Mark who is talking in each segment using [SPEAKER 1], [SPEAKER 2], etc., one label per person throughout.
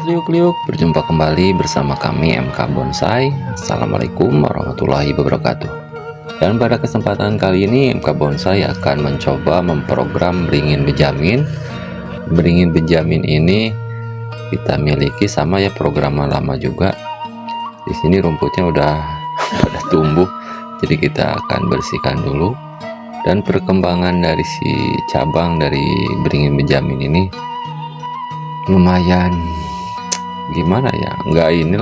[SPEAKER 1] Liuk-liuk, berjumpa kembali bersama kami MK Bonsai. Assalamualaikum warahmatullahi wabarakatuh. Dan pada kesempatan kali ini MK Bonsai akan mencoba memprogram beringin benjamin. Beringin benjamin ini kita miliki sama ya, programan lama juga. Di sini rumputnya udah pada tumbuh, jadi kita akan bersihkan dulu. Dan perkembangan dari si cabang dari beringin benjamin ini lumayan gimana ya,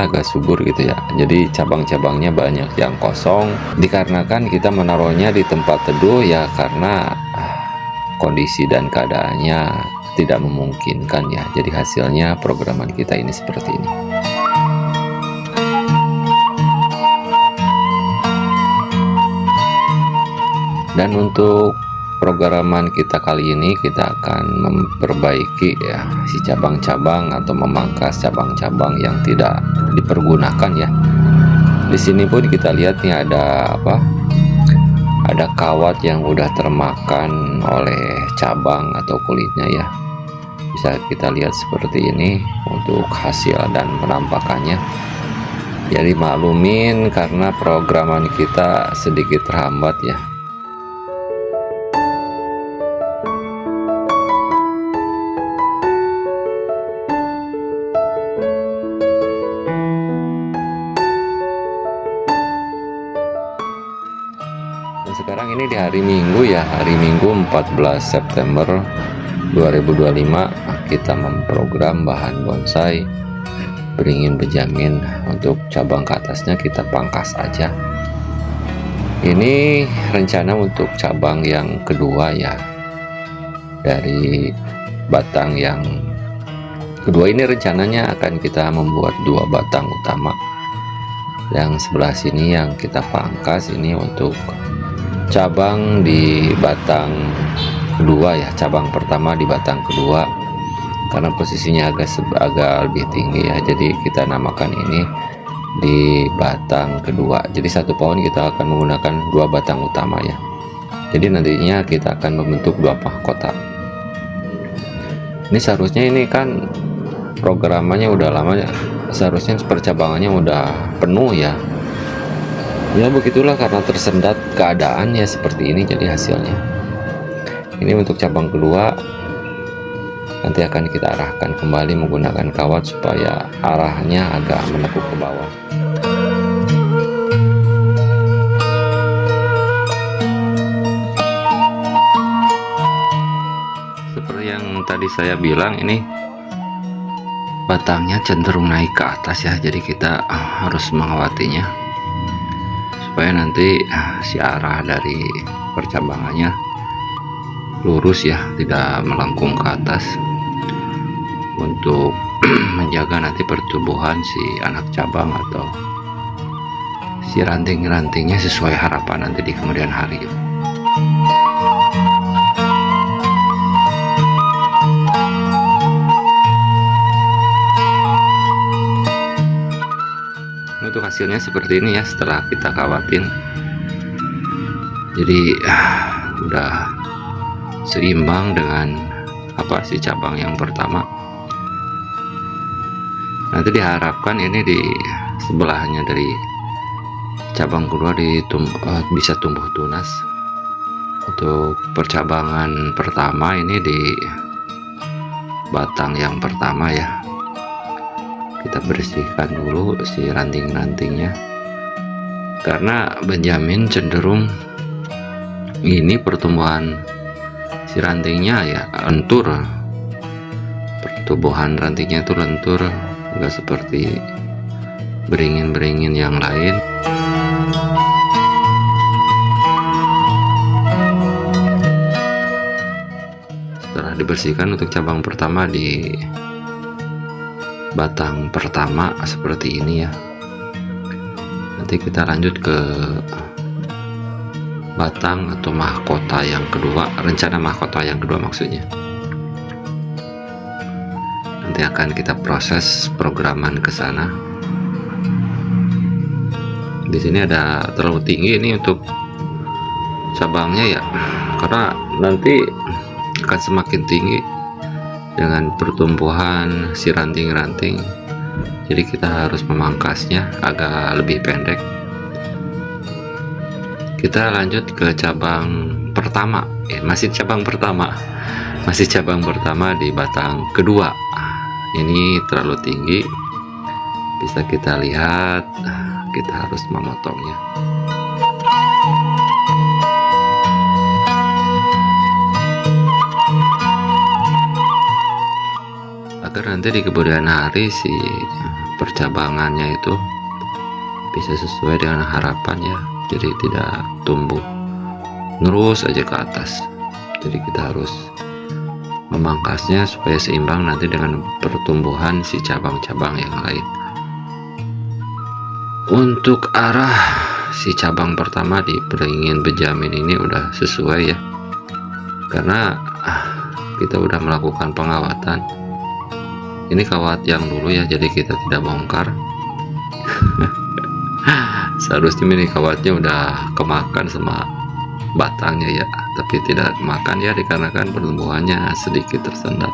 [SPEAKER 1] agak subur gitu ya. Jadi cabang-cabangnya banyak yang kosong, dikarenakan kita menaruhnya di tempat teduh ya, karena kondisi dan keadaannya tidak memungkinkan ya. Jadi hasilnya programan kita ini seperti ini. Dan untuk programan kita kali ini, kita akan memperbaiki ya si cabang-cabang atau memangkas cabang-cabang yang tidak dipergunakan ya. Di sini pun kita lihat nih ada apa? Ada kawat yang udah termakan oleh cabang atau kulitnya ya. Bisa kita lihat seperti ini untuk hasil dan penampakannya. Jadi maklumin karena programan kita sedikit terhambat ya. Sekarang ini di hari Minggu ya, hari Minggu 14 September 2025 kita memprogram bahan bonsai beringin benjamin. Untuk cabang ke atasnya kita pangkas aja. Ini rencana untuk cabang yang kedua ya, dari batang yang kedua ini rencananya akan kita membuat 2 batang utama. Yang sebelah sini yang kita pangkas ini untuk cabang di batang kedua ya, cabang pertama di batang kedua, karena posisinya agak lebih tinggi ya, jadi kita namakan ini di batang kedua. Jadi 1 pohon kita akan menggunakan 2 batang utama ya. Jadi nantinya kita akan membentuk 2 mahkota. Ini seharusnya ini kan programannya udah lama ya, seharusnya percabangannya udah penuh ya. Ya begitulah, karena tersendat keadaan ya seperti ini jadi hasilnya. Ini untuk cabang kedua, nanti akan kita arahkan kembali menggunakan kawat supaya arahnya agak menekuk ke bawah. Seperti yang tadi saya bilang, ini batangnya cenderung naik ke atas ya, jadi kita harus mengawatinya supaya nanti si arah dari percabangannya lurus ya, tidak melengkung ke atas, untuk menjaga nanti pertumbuhan si anak cabang atau si ranting-rantingnya sesuai harapan nanti di kemudian hari. Untuk hasilnya seperti ini ya, setelah kita kawatin. Jadi udah seimbang dengan si cabang yang pertama. Nanti diharapkan ini di sebelahnya dari cabang kedua bisa tumbuh tunas. Untuk percabangan pertama ini di batang yang pertama ya, kita bersihkan dulu si ranting-rantingnya, karena benjamin cenderung ini pertumbuhan si rantingnya ya lentur, pertumbuhan rantingnya itu lentur, enggak seperti beringin-beringin yang lain. Setelah dibersihkan untuk cabang pertama di batang pertama seperti ini ya, nanti kita lanjut ke batang atau mahkota yang kedua, rencana mahkota yang kedua maksudnya. Nanti akan kita proses programan ke sana. Di sini ada terlalu tinggi ini untuk cabangnya ya, karena nanti akan semakin tinggi dengan pertumbuhan si ranting-ranting, jadi kita harus memangkasnya agak lebih pendek. Kita lanjut ke cabang pertama, masih cabang pertama di batang kedua. Ini terlalu tinggi, bisa kita lihat, kita harus memotongnya. Agar nanti di kemudian hari si percabangannya itu bisa sesuai dengan harapan ya, jadi tidak tumbuh terus aja ke atas. Jadi kita harus memangkasnya supaya seimbang nanti dengan pertumbuhan si cabang-cabang yang lain. Untuk arah si cabang pertama di beringin Benjamin ini udah sesuai ya, karena kita udah melakukan pengawatan. Ini kawat yang dulu ya, jadi kita tidak bongkar. Seharusnya ini kawatnya udah kemakan sama batangnya ya, tapi tidak kemakan ya, dikarenakan pertumbuhannya sedikit tersendat.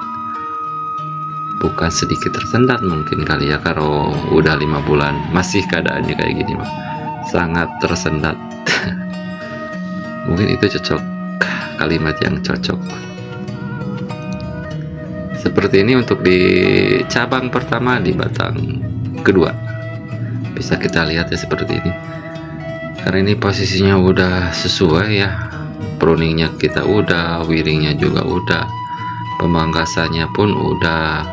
[SPEAKER 1] Bukan sedikit tersendat mungkin kali ya, kalau udah 5 bulan masih keadaannya kayak gini mah sangat tersendat. Mungkin itu cocok, kalimat yang cocok. Seperti ini untuk di cabang pertama di batang kedua. Bisa kita lihat ya seperti ini. Karena ini posisinya udah sesuai ya. Pruningnya kita udah, wiringnya juga udah, pemangkasannya pun udah.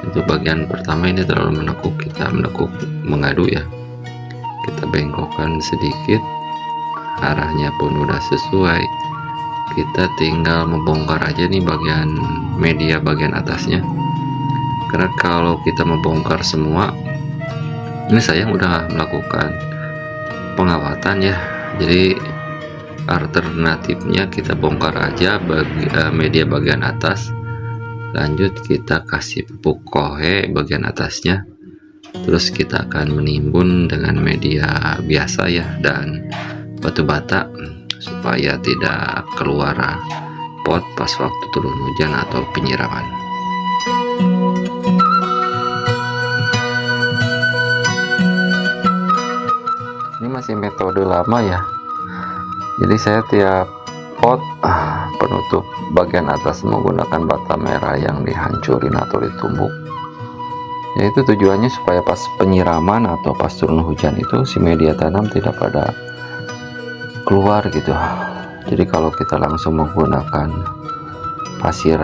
[SPEAKER 1] Untuk bagian pertama ini terlalu menekuk, kita menekuk mengadu ya. Kita bengkokkan sedikit, arahnya pun udah sesuai. Kita tinggal membongkar aja nih bagian media bagian atasnya, karena kalau kita membongkar semua ini saya udah melakukan pengawatan ya, jadi alternatifnya kita bongkar aja media bagian atas, lanjut kita kasih pupuk kohe bagian atasnya, terus kita akan menimbun dengan media biasa ya dan batu bata supaya tidak keluar pot pas waktu turun hujan atau penyiraman. Ini masih metode lama ya, jadi saya tiap pot penutup bagian atas menggunakan bata merah yang dihancurin atau ditumbuk, yaitu tujuannya supaya pas penyiraman atau pas turun hujan itu si media tanam tidak pada keluar gitu. Jadi kalau kita langsung menggunakan pasir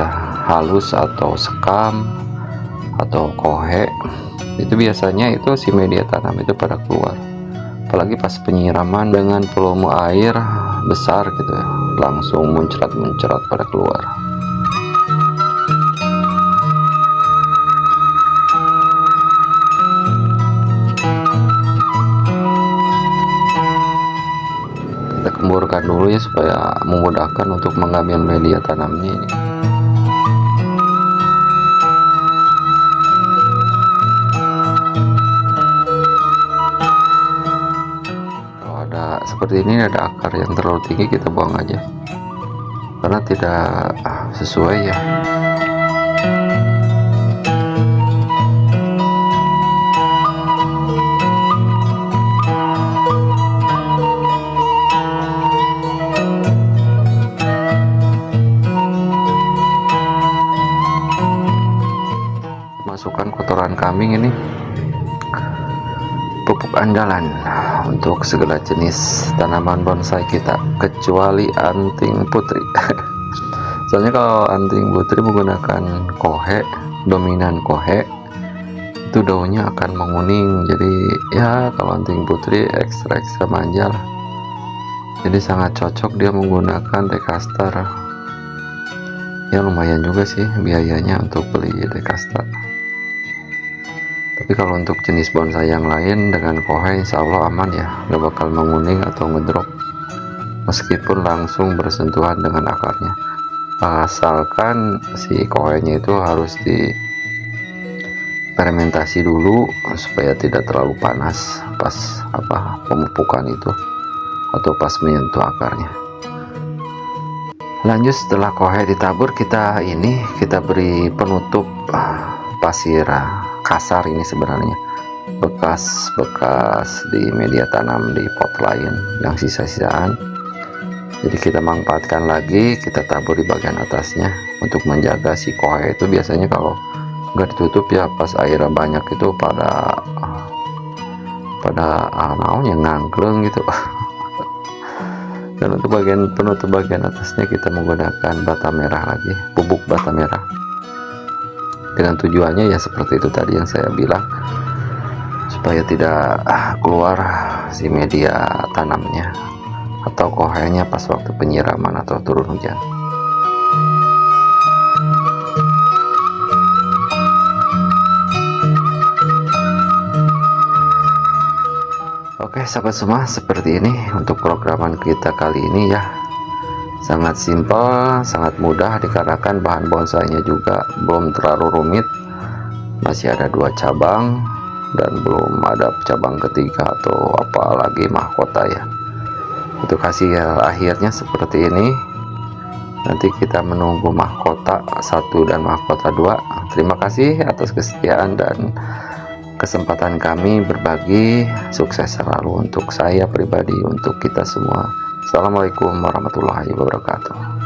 [SPEAKER 1] halus atau sekam atau kohe, itu biasanya itu si media tanam itu pada keluar, apalagi pas penyiraman dengan volume air besar gitu ya, langsung muncrat pada keluar. Kemburkan dulu ya supaya memudahkan untuk mengambil media tanamnya ini. Kalau ada seperti ini, ada akar yang terlalu tinggi, kita buang aja karena tidak sesuai ya. Masukkan kotoran kambing ini, pupuk andalan untuk segala jenis tanaman bonsai kita kecuali anting putri. Soalnya kalau anting putri menggunakan kohe, dominan kohe, itu daunnya akan menguning. Jadi ya kalau anting putri ekstra manja lah. Jadi sangat cocok dia menggunakan dekastar. Ya lumayan juga sih biayanya untuk beli dekastar. Tapi kalau untuk jenis bonsai yang lain dengan kohe insya Allah aman ya, gak bakal menguning atau ngedrop meskipun langsung bersentuhan dengan akarnya, asalkan si kohenya itu harus difermentasi dulu supaya tidak terlalu panas pas pemupukan itu atau pas menyentuh akarnya. Lanjut, setelah kohai ditabur, kita beri penutup pasir kasar. Ini sebenarnya bekas di media tanam di pot lain yang sisa-sisaan, jadi kita manfaatkan lagi, kita tabur di bagian atasnya untuk menjaga si kohai itu. Biasanya kalau nggak ditutup ya, pas airnya banyak itu pada naonnya ngangkleng gitu. Dan untuk penutup bagian atasnya kita menggunakan bata merah lagi, bubuk bata merah, dengan tujuannya ya seperti itu tadi yang saya bilang, supaya tidak keluar si media tanamnya atau kohainya pas waktu penyiraman atau turun hujan. Oke sahabat semua, seperti ini untuk programan kita kali ini ya. Sangat simpel, sangat mudah, dikarenakan bahan bonsainya juga belum terlalu rumit. Masih ada 2 cabang dan belum ada cabang ketiga atau apalagi mahkota ya. Untuk hasil akhirnya seperti ini. Nanti kita menunggu mahkota 1 dan mahkota 2. Terima kasih atas kesetiaan dan kesempatan kami berbagi. Sukses selalu untuk saya pribadi, untuk kita semua. Assalamualaikum warahmatullahi wabarakatuh.